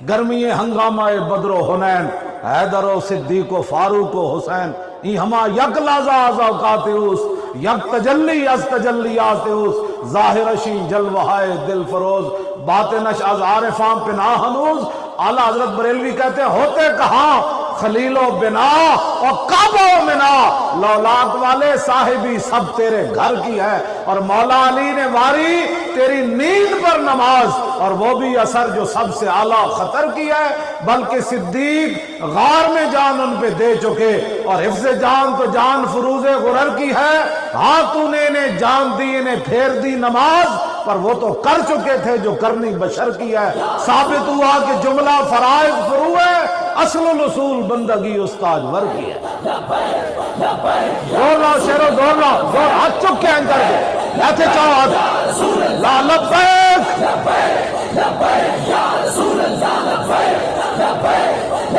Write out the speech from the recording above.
گرمی ہنگامہ بدر و حنین، حیدر و صدیق و فاروق و حسین، ای ہما یک لازہ از اوقات اوس، یک تجلی از تجلیات اوس، ظاہر اشی جلوہائے دل فروز، باطنش از عارفان پناہ ہنوز۔ اعلیٰ حضرت بریلوی کہتے ہیں ہوتے کہاں خلیل و بنا اور کعبہ و منا، لولاک والے صاحبی سب تیرے گھر کی ہے، اور مولا علی نے واری تیری نیند پر نماز، اور وہ بھی اثر جو سب سے اعلیٰ خطر کی ہے، بلکہ صدیق غار میں جان ان پہ دے چکے، اور حفظ جان تو جان فروز غرر کی ہے۔ ہاں تو نے انہیں جان دی، انہیں پھیر دی نماز، پر وہ تو کر چکے تھے جو کرنی بشر کی ہے۔ ثابت ہوا کہ جملہ فرائض فرو ہے، اصل الاصول بندگی استاد ور کی ہے۔ زور لا شیرو، زور لا، زور ہاتھ چک کے انکر کے ایسے چاہو ہاتھ لا لبیک لبیک لبیک یا رسول اللہ، لبیک لبیک